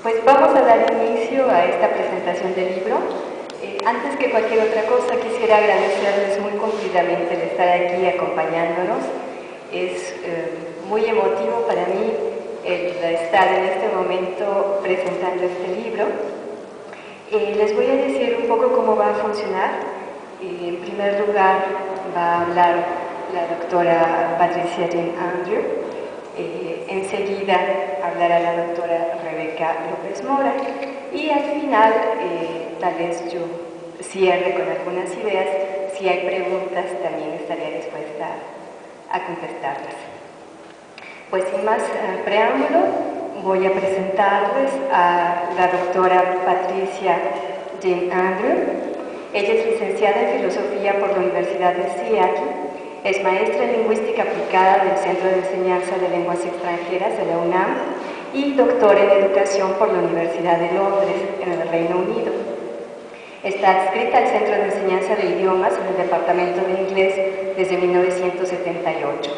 Pues vamos a dar inicio a esta presentación del libro. Antes que cualquier otra cosa, quisiera agradecerles muy cumplidamente el estar aquí acompañándonos. Es muy emotivo para mí el estar en este momento presentando este libro. Les voy a decir un poco cómo va a funcionar. En primer lugar, va a hablar la doctora Patricia Jane Andrew. Enseguida hablará la doctora Rebeca López Mora y al final tal vez yo cierre con algunas ideas. Si hay preguntas también estaría dispuesta a contestarlas. Pues sin más preámbulo, voy a presentarles a la doctora Patricia Jane Andrew. Ella es licenciada en Filosofía por la Universidad de Seattle. Es maestra en Lingüística Aplicada del Centro de Enseñanza de Lenguas Extranjeras de la UNAM y doctora en Educación por la Universidad de Londres, en el Reino Unido. Está adscrita al Centro de Enseñanza de Idiomas en el Departamento de Inglés desde 1978.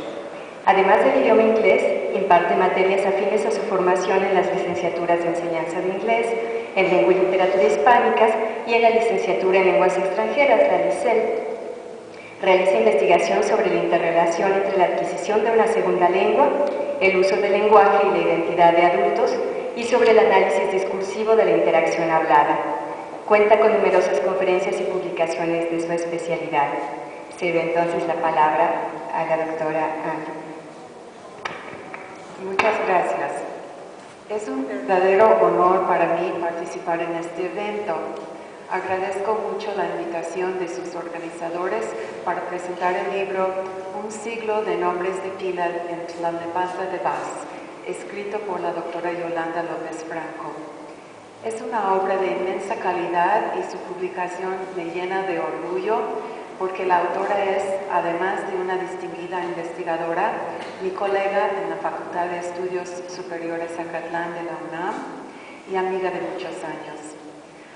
Además del idioma inglés, imparte materias afines a su formación en las licenciaturas de Enseñanza de Inglés, en Lengua y Literatura Hispánicas y en la Licenciatura en Lenguas Extranjeras, la LICEL. Realiza investigación sobre la interrelación entre la adquisición de una segunda lengua, el uso del lenguaje y la identidad de adultos, y sobre el análisis discursivo de la interacción hablada. Cuenta con numerosas conferencias y publicaciones de su especialidad. Cedo entonces la palabra a la doctora Andrew. Muchas gracias. Es un verdadero honor para mí participar en este evento. Agradezco mucho la invitación de sus organizadores para presentar el libro Un siglo de nombres de pila en Tlalnepantla de Vaz, escrito por la doctora Yolanda López Franco. Es una obra de inmensa calidad y su publicación me llena de orgullo porque la autora es, además de una distinguida investigadora, mi colega en la Facultad de Estudios Superiores Acatlán de la UNAM y amiga de muchos años.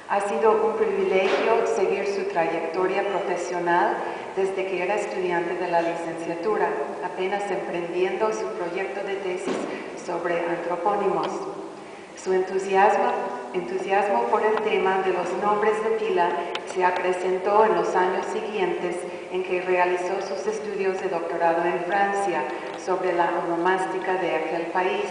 Ha sido un privilegio seguir su trayectoria profesional desde que era estudiante de la licenciatura, apenas emprendiendo su proyecto de tesis sobre antropónimos. Su entusiasmo por el tema de los nombres de pila se acrecentó en los años siguientes en que realizó sus estudios de doctorado en Francia sobre la onomástica de aquel país.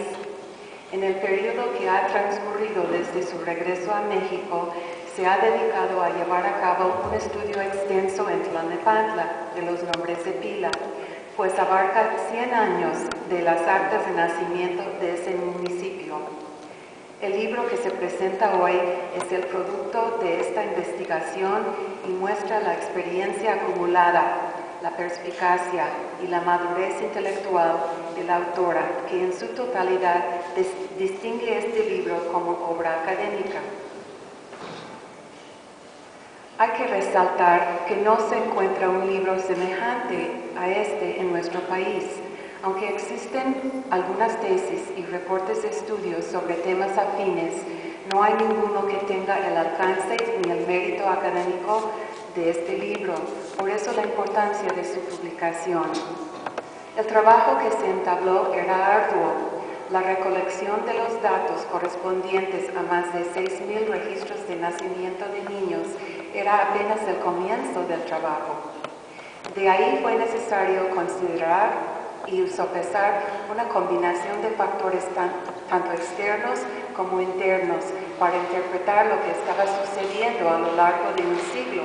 En el periodo que ha transcurrido desde su regreso a México, se ha dedicado a llevar a cabo un estudio extenso en Tlalnepantla de los nombres de pila, pues abarca 100 años de las actas de nacimiento de ese municipio. El libro que se presenta hoy es el producto de esta investigación y muestra la experiencia acumulada, la perspicacia y la madurez intelectual de la autora, que en su totalidad distingue este libro como obra académica. Hay que resaltar que no se encuentra un libro semejante a este en nuestro país, aunque existen algunas tesis y reportes de estudios sobre temas afines, no hay ninguno que tenga el alcance ni el mérito académico de este libro, por eso la importancia de su publicación. El trabajo que se entabló era arduo. La recolección de los datos correspondientes a más de 6.000 registros de nacimiento de niños era apenas el comienzo del trabajo. De ahí fue necesario considerar y sopesar una combinación de factores tanto externos como internos para interpretar lo que estaba sucediendo a lo largo de un siglo.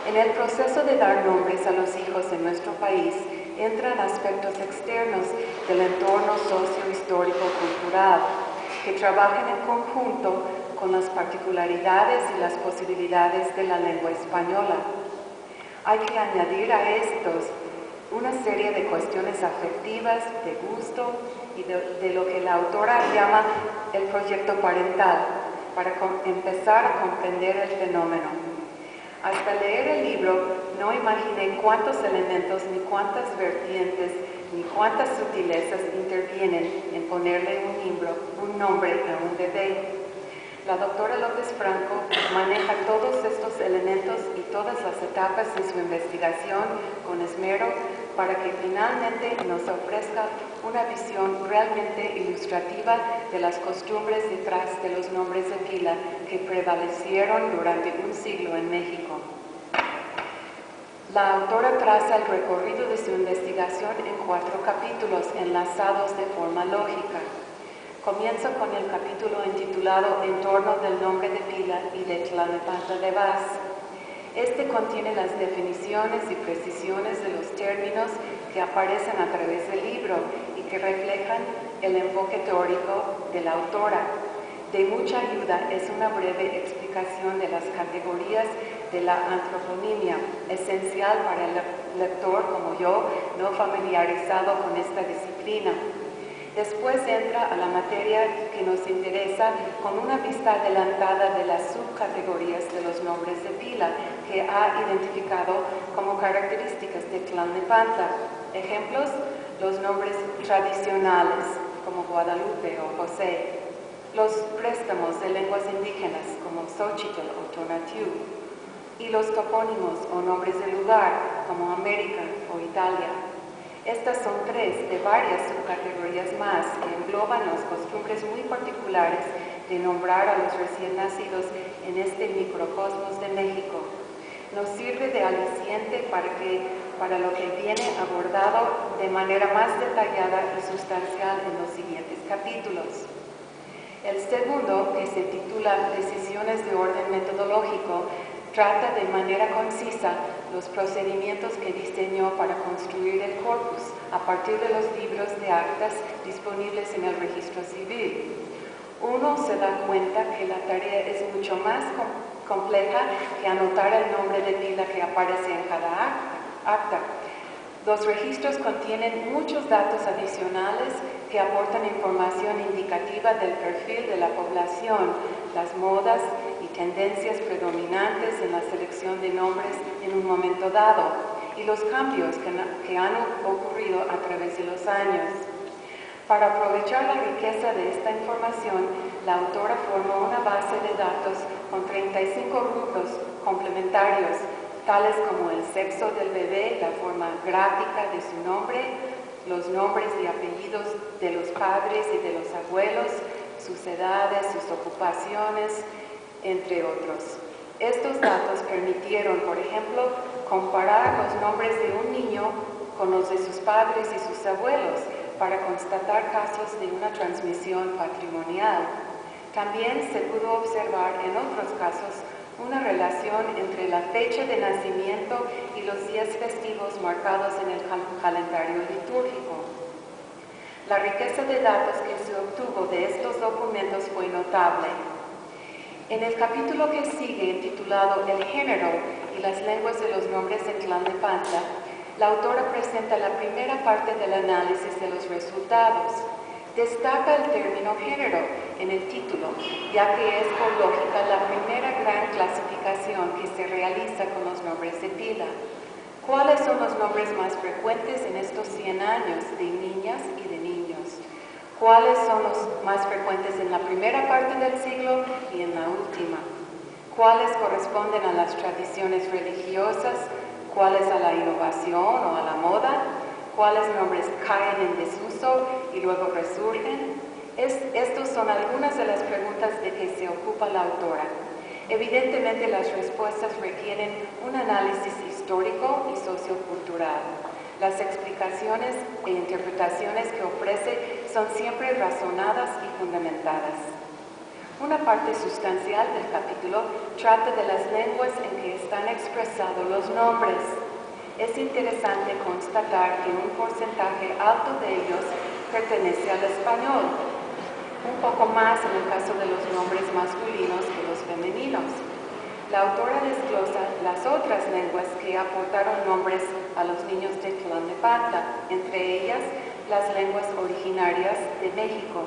En el proceso de dar nombres a los hijos en nuestro país entran aspectos externos del entorno socio-histórico-cultural que trabajan en conjunto con las particularidades y las posibilidades de la lengua española. Hay que añadir a estos una serie de cuestiones afectivas, de gusto y de lo que la autora llama el proyecto parental, para empezar a comprender el fenómeno. Hasta leer el libro no imaginé cuántos elementos, ni cuántas vertientes, ni cuántas sutilezas intervienen en ponerle un nombre a un bebé. La doctora López Franco maneja todos estos elementos y todas las etapas de su investigación con esmero, para que finalmente nos ofrezca una visión realmente ilustrativa de las costumbres detrás de los nombres de pila que prevalecieron durante un siglo en México. La autora traza el recorrido de su investigación en 4 capítulos enlazados de forma lógica. Comienza con el capítulo intitulado En torno del nombre de pila y de Tlalnepantla de Vaz. Este contiene las definiciones y precisiones de los términos que aparecen a través del libro y que reflejan el enfoque teórico de la autora. De mucha ayuda es una breve explicación de las categorías de la antroponimia, esencial para el lector como yo, no familiarizado con esta disciplina. Después entra a la materia que nos interesa con una vista adelantada de las subcategorías de los nombres de pila que ha identificado como características de Tlalnepantla. Ejemplos, los nombres tradicionales como Guadalupe o José, los préstamos de lenguas indígenas como Xochitl o Tonatiuh, y los topónimos o nombres de lugar como América o Italia. Estas son 3 de varias subcategorías más que engloban las costumbres muy particulares de nombrar a los recién nacidos en este microcosmos de México. Nos sirve de aliciente para lo que viene abordado de manera más detallada y sustancial en los siguientes capítulos. El segundo, que se titula Decisiones de orden metodológico, trata de manera concisa los procedimientos que diseñó para construir el corpus a partir de los libros de actas disponibles en el registro civil. Uno se da cuenta que la tarea es mucho más compleja que anotar el nombre de pila que aparece en cada acta. Los registros contienen muchos datos adicionales que aportan información indicativa del perfil de la población, las modas y tendencias predominantes en la selección de nombres en un momento dado y los cambios que han ocurrido a través de los años. Para aprovechar la riqueza de esta información, la autora formó una base de datos con 35 rubros complementarios, tales como el sexo del bebé, la forma gráfica de su nombre, los nombres y apellidos de los padres y de los abuelos, sus edades, sus ocupaciones, entre otros. Estos datos permitieron, por ejemplo, comparar los nombres de un niño con los de sus padres y sus abuelos para constatar casos de una transmisión patrimonial. También se pudo observar en otros casos una relación entre la fecha de nacimiento y los días festivos marcados en el calendario litúrgico. La riqueza de datos que se obtuvo de estos documentos fue notable. En el capítulo que sigue, titulado El género y las lenguas de los nombres en Tlalnepantla, la autora presenta la primera parte del análisis de los resultados. Destaca el término género en el título, ya que es por lógica la primera gran clasificación que se realiza con los nombres de pila. ¿Cuáles son los nombres más frecuentes en estos 100 años de niñas y de niños? ¿Cuáles son los más frecuentes en la primera parte del siglo y en la última? ¿Cuáles corresponden a las tradiciones religiosas? ¿Cuáles a la innovación o a la moda? ¿Cuáles nombres caen en desuso y luego resurgen? Estas son algunas de las preguntas de que se ocupa la autora. Evidentemente, las respuestas requieren un análisis histórico y sociocultural. Las explicaciones e interpretaciones que ofrece son siempre razonadas y fundamentadas. Una parte sustancial del capítulo trata de las lenguas en que están expresados los nombres. Es interesante constatar que un porcentaje alto de ellos pertenece al español, un poco más en el caso de los nombres masculinos que los femeninos. La autora desglosa las otras lenguas que aportaron nombres a los niños de Tlalnepantla, entre ellas las lenguas originarias de México,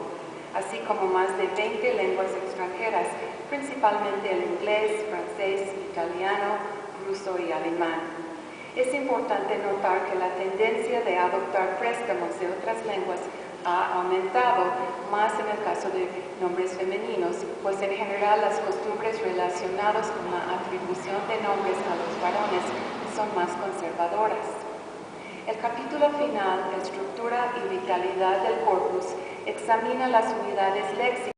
así como más de 20 lenguas extranjeras, principalmente el inglés, francés, italiano, ruso y alemán. Es importante notar que la tendencia de adoptar préstamos de otras lenguas ha aumentado más en el caso de nombres femeninos, pues en general las costumbres relacionadas con la atribución de nombres a los varones son más conservadoras. El capítulo final, Estructura y vitalidad del corpus, examina las unidades léxicas